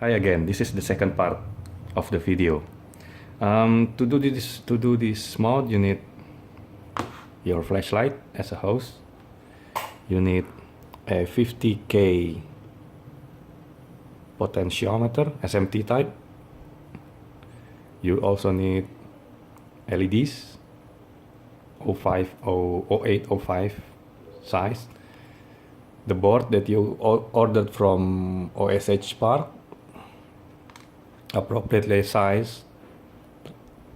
Hi again, this is the second part of the video. To do this mode, you need your flashlight as a hose. You need a 50K potentiometer, SMT type. You also need LEDs, 0805 size. The board that you ordered from OSH Park, appropriately sized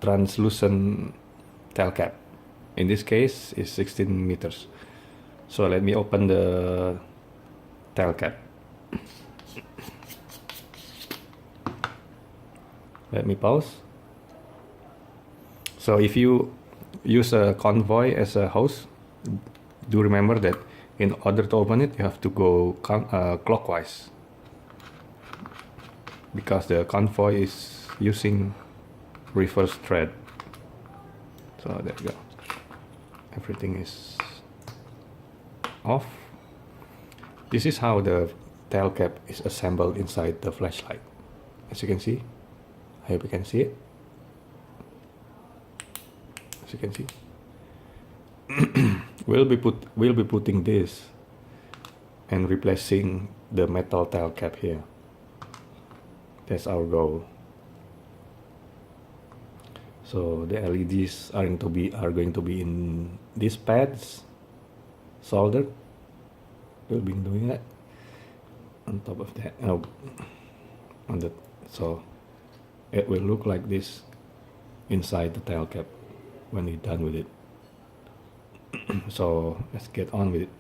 translucent tailcap. In this case is 16 meters. So let me open the tailcap. Let me pause. So if you use a convoy as a hose, do remember that in order to open it, you have to go clockwise, because the convoy is using reverse thread. So there you go. Everything is off. This is how the tail cap is assembled inside the flashlight. As you can see, I hope you can see it. As you can see, we'll be putting this and replacing the metal tail cap here. That's our goal. So the LEDs are going to be in these pads, soldered. We'll be doing that on top of that. So it will look like this inside the tail cap when we're done with it. So let's get on with it.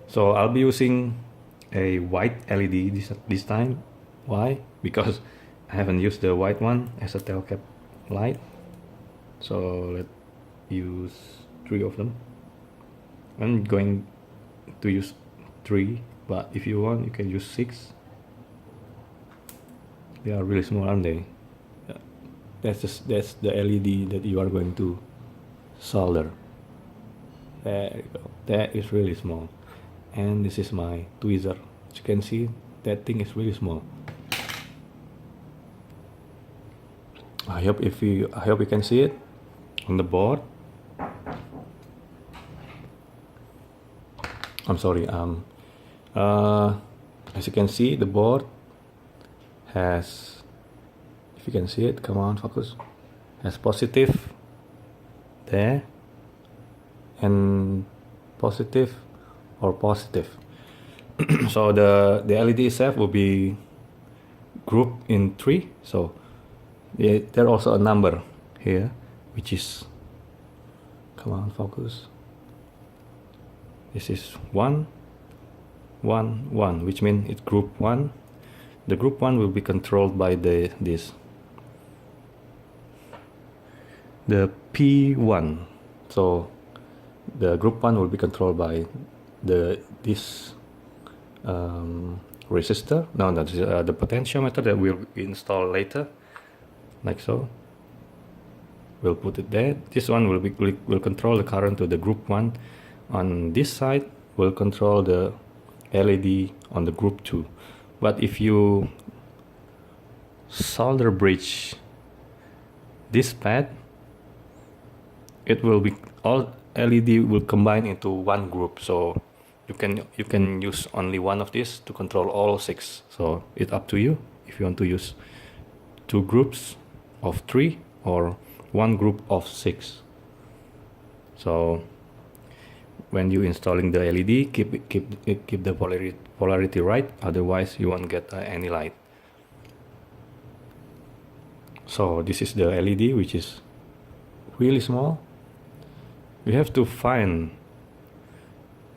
So I'll be using a white LED this time. Why? Because I haven't used the white one as a tail cap light. So let's use 3 of them. I'm going to use 3, but if you want, you can use 6. They are really small, aren't they? That's the LED that you are going to solder. There you go. That is really small. And this is my tweezer. As you can see, that thing is really small. I hope you can see it on the board. I'm sorry. As you can see, the board has, if you can see it, come on, focus, has positive there and positive or positive. So the LED itself will be grouped in 3. So there's also a number here, which is, come on, focus. This is 1, 1, 1, which means it's group 1. The group 1 will be controlled by the P1. So the group 1 will be controlled by this resistor. No, that's the potentiometer that we'll install later, like so. We'll put it there. This one will control the current to the group 1. On this side, will control the LED on the group 2. But if you solder bridge this pad, it will be all LED will combine into one group. So you can use only one of these to control all 6. So it's up to you if you want to use 2 groups of 3 or 1 group of 6. So when you installing the LED, keep the polarity right, otherwise you won't get any light. So this is the LED, which is really small. We have to find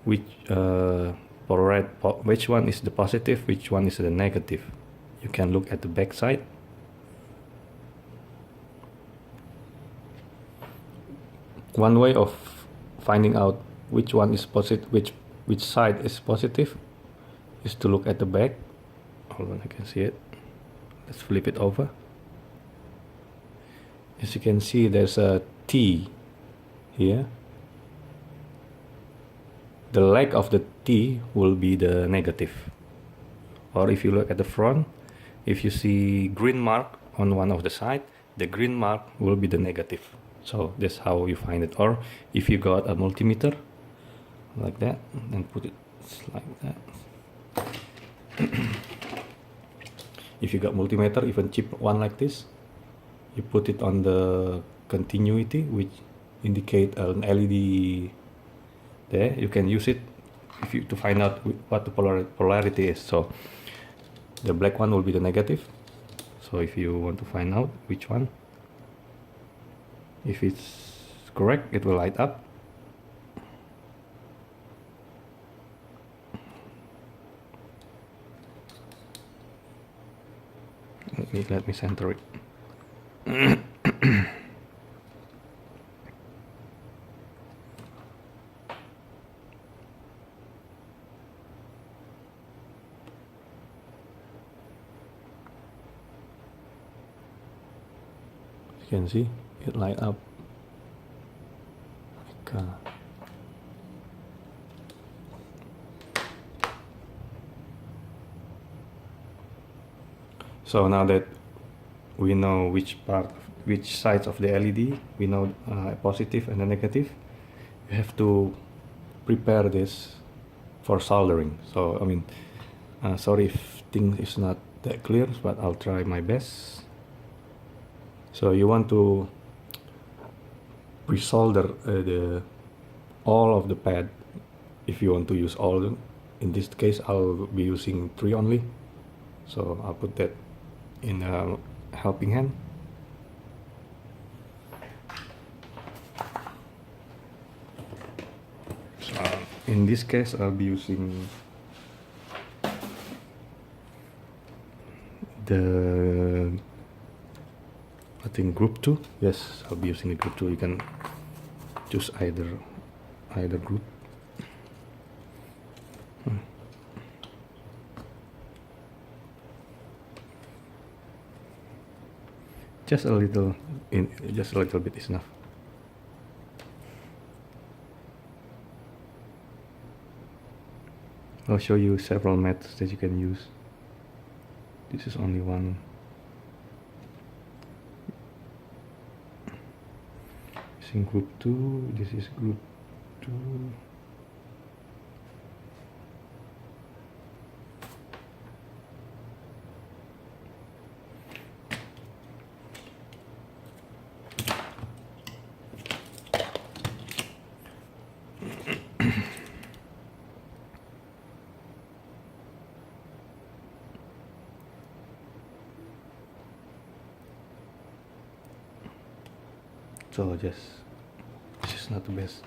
which one is the positive, which one is the negative. You can look at the back side. One way of finding out which one is positive, which side is positive, is to look at the back. Hold on, I can see it. Let's flip it over. As you can see, there's a T here. The leg of the T will be the negative. or if you look at the front, if you see green mark on one of the side, the green mark will be the negative. So that's how you find it. Or if you got a multimeter like that and put it like that. If you got multimeter, even cheap one like this, you put it on the continuity, which indicate an LED there. You can use it if you to find out what the polarity is. So the black one will be the negative. So if you want to find out which one, if it's correct, it will light up. Let me center it. You can see it light up. So now that we know which sides of the LED, we know a positive and a negative, you have to prepare this for soldering. So I mean, sorry if things is not that clear, but I'll try my best. So you want to pre-solder all of the pad if you want to use all. In this case, I'll be using 3 only, so I'll put that in a helping hand. So in this case, I'll be using I think group 2. Yes, I'll be using a group 2. You can choose either group. Just a little bit is enough. I'll show you several methods that you can use. This is only one. Using group 2, this is group 2. So this is not the best.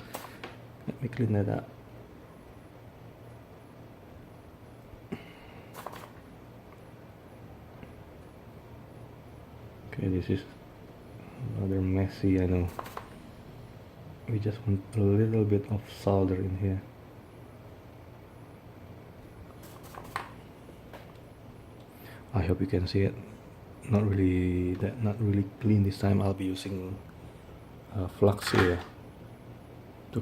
Let me clean that up. Okay, this is rather messy, I know. We just want a little bit of solder in here. I hope you can see it. Not really clean this time. I'll be using flux here to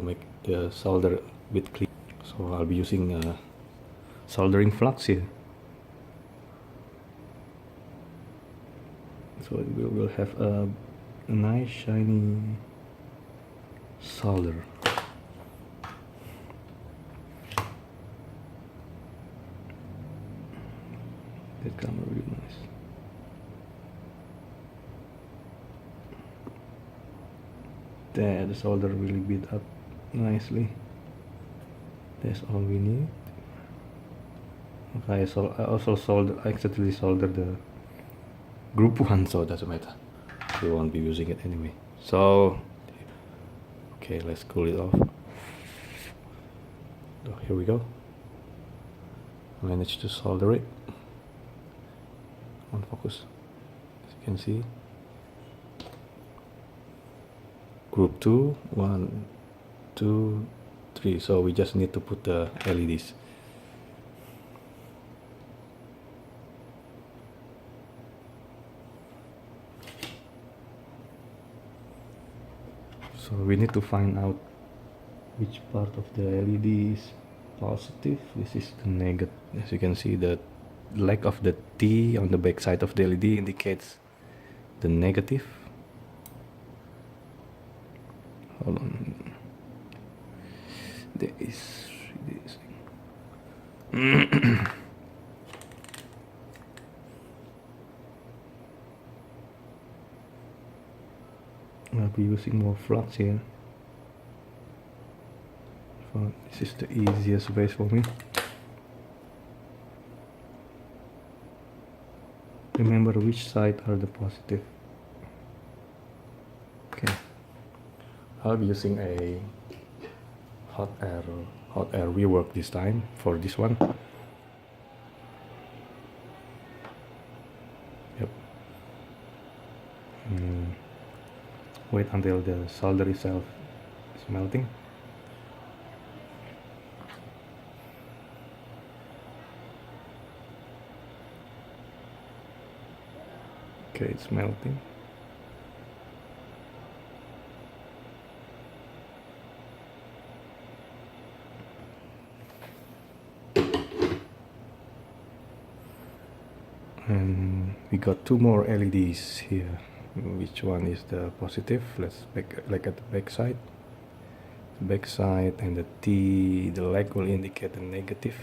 make the solder a bit clean. So I'll be using soldering flux here. So we will have a nice shiny solder. That camera really nice. There, the solder really beat up nicely. That's all we need. Okay, so I also accidentally soldered the group 1, so it doesn't matter. We won't be using it anyway. So, okay, let's cool it off. So here we go. Managed to solder it. On focus, as you can see. Group 2, 1, 2, 3. So we just need to put the LEDs. So we need to find out which part of the LED is positive, this is the negative. As you can see, the lack of the T on the back side of the LED indicates the negative. Hold on. There is this. I'll be using more flux here. So this is the easiest way for me. Remember which side are the positive. Okay. I'll be using a hot air rework this time for this one. Yep. Wait until the solder itself is melting. Okay, it's melting. And we got two more LEDs here. Which one is the positive? Let's look at the back side. The back side and the T, the leg will indicate the negative.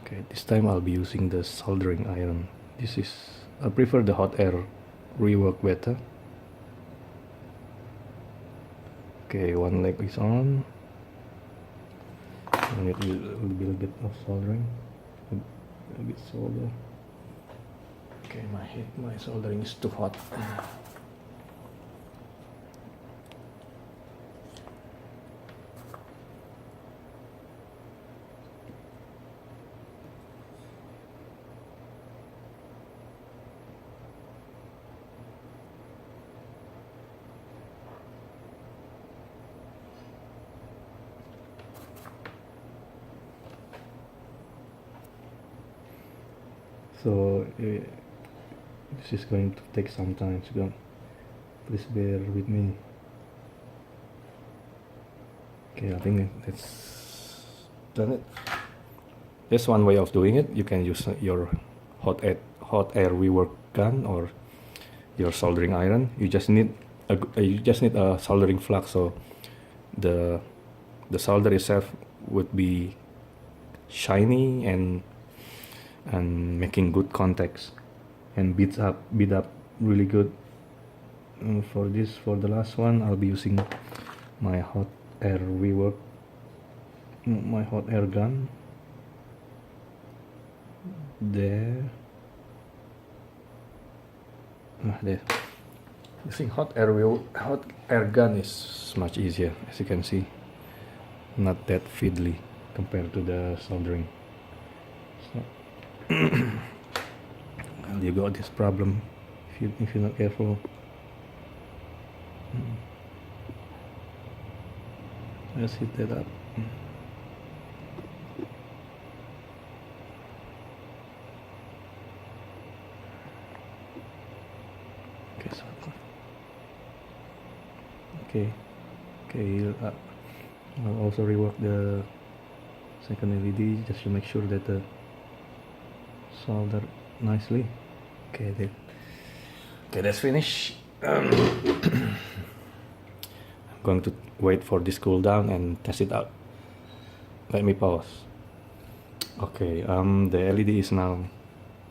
Okay, this time I'll be using the soldering iron. I prefer the hot air rework better. Okay, one leg is on. I need a little bit of soldering. A bit solder. Okay, my soldering is too hot. So this is going to take some time, so please bear with me. Okay, I think that's done it. That's one way of doing it. You can use your hot air rework gun or your soldering iron. You just need a soldering flux, so the solder itself would be shiny and making good contacts and beat up really good. For the last one, I'll be using my hot air rework, my hot air gun. There. Using hot air gun is much easier, as you can see, not that fiddly compared to the soldering. So well, you got this problem if you're not careful. Let's heat that up. Okay, I'll also rework the second LED just to make sure that the solder nicely. Okay, that's finished. I'm going to wait for this cool down and test it out. Let me pause. Okay, the LED is now,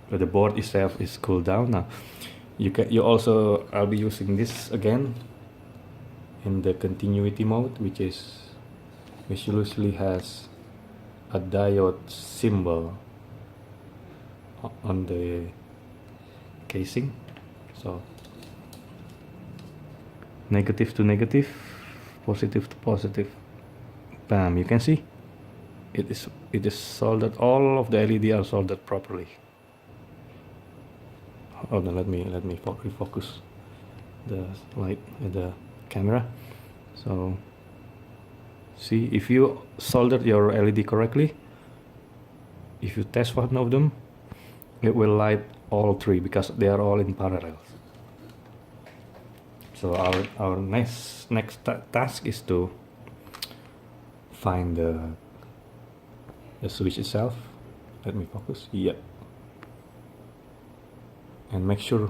the board itself is cooled down now. I'll be using this again in the continuity mode, which usually has a diode symbol on the casing. So negative to negative, positive to positive. Bam! You can see it is soldered. All of the LED are soldered properly. Hold on, let me refocus the light and the camera. So see, if you soldered your LED correctly, if you test one of them, it will light all three because they are all in parallel. So our next task is to find the switch itself. Let me focus. Yep. And make sure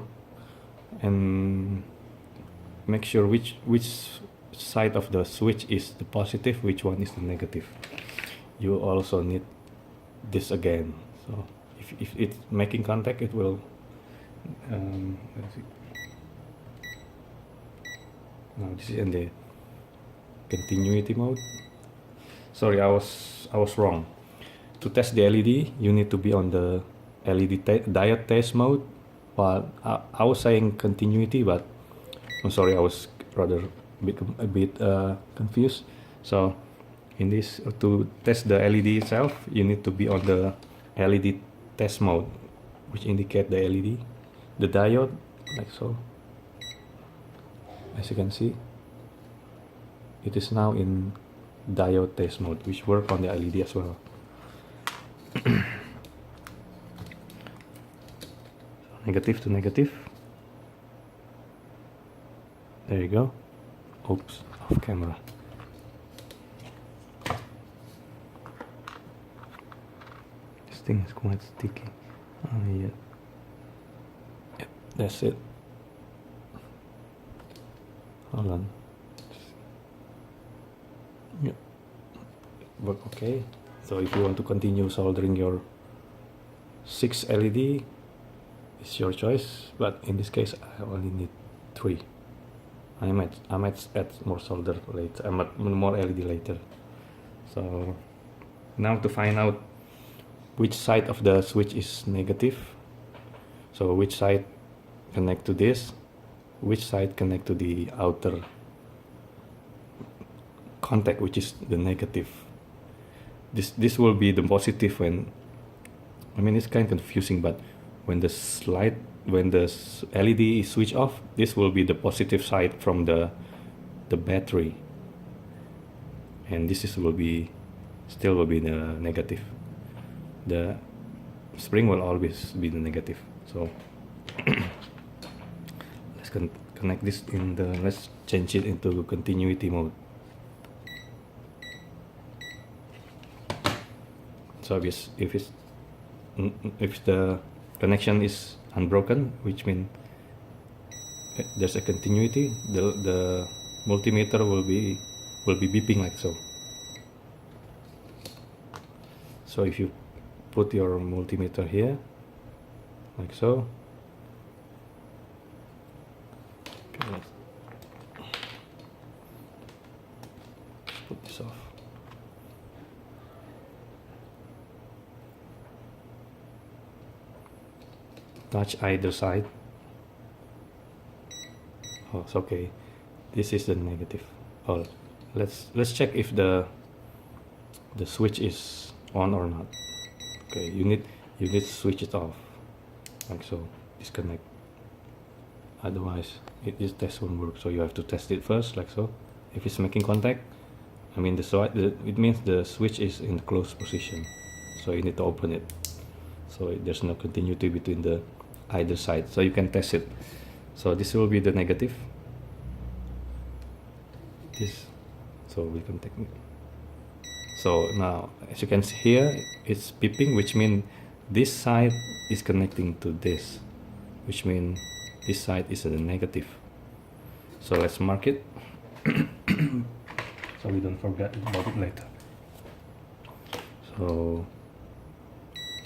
which side of the switch is the positive, which one is the negative. You also need this again. So if it's making contact, it will let's see. Now this is in the continuity mode. Sorry, I was wrong. To test the LED, you need to be on the LED diode test mode. But I was saying continuity, but I'm sorry, I was rather a bit confused. So in this, to test the LED itself, you need to be on the LED test mode, which indicate the LED, the diode, like so. As you can see, it is now in diode test mode, which work on the LED as well. Negative to negative. There you go. Oops, off camera. This thing is quite sticky. Yeah. Yep, that's it. Hold on. Yep. Work okay. So if you want to continue soldering your 6 LED, it's your choice, but in this case I only need 3. I might add more solder later, more LED later. So now to find out which side of the switch is negative, so which side connect to this, which side connect to the outer contact, which is the negative. This will be the positive when, I mean, it's kind of confusing, but when the LED is switched off, this will be the positive side from the battery, and this is will be the negative. The spring will always be the negative. So let's connect this in the, let's change it into continuity mode. So if the connection is unbroken, which means there's a continuity, the multimeter will be beeping like so. So if you put your multimeter here like so, okay, let's put this off. Touch either side. Oh, it's okay. This is the negative. Oh, let's check if the switch is on or not. Okay, you need to switch it off, like so. Disconnect. Otherwise, this test won't work. So you have to test it first, like so. If it's making contact, I mean it means the switch is in closed position. So you need to open it. So there's no continuity between the either side, so you can test it. So this will be the negative. This, so we can take it. So now, as you can see here, it's beeping, which means this side is connecting to this, which means this side is a negative. So let's mark it so we don't forget about it later. So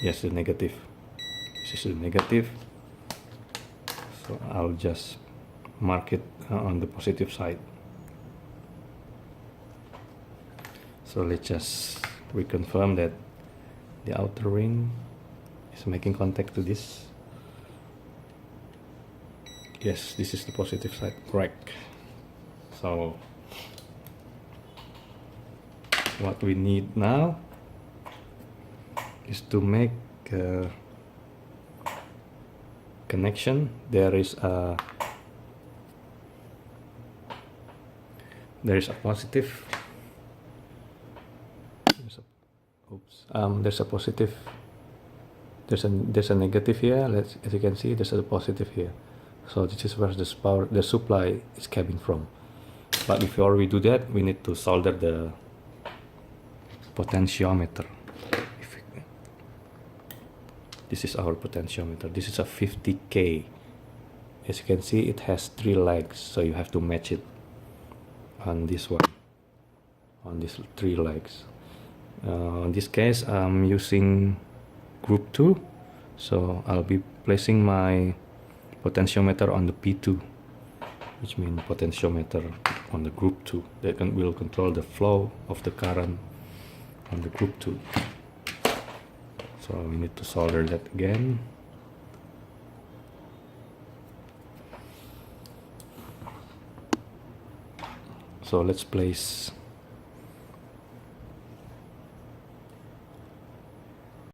yes, the negative. This is the negative. So I'll just mark it on the positive side. So let's just reconfirm that the outer ring is making contact to this. Yes, this is the positive side, correct. So what we need now is to make a connection. There is a positive. There's a positive there's a negative here. As you can see, there's a positive here. So this is where the supply is coming from. But before we do that, we need to solder the potentiometer. This is our potentiometer. This is a 50K. As you can see, it has 3 legs, so you have to match it on this one, on these 3 legs. In this case, I'm using group 2, so I'll be placing my potentiometer on the P2, which means potentiometer on the group 2 that will control the flow of the current on the group 2. So we need to solder that again. So let's place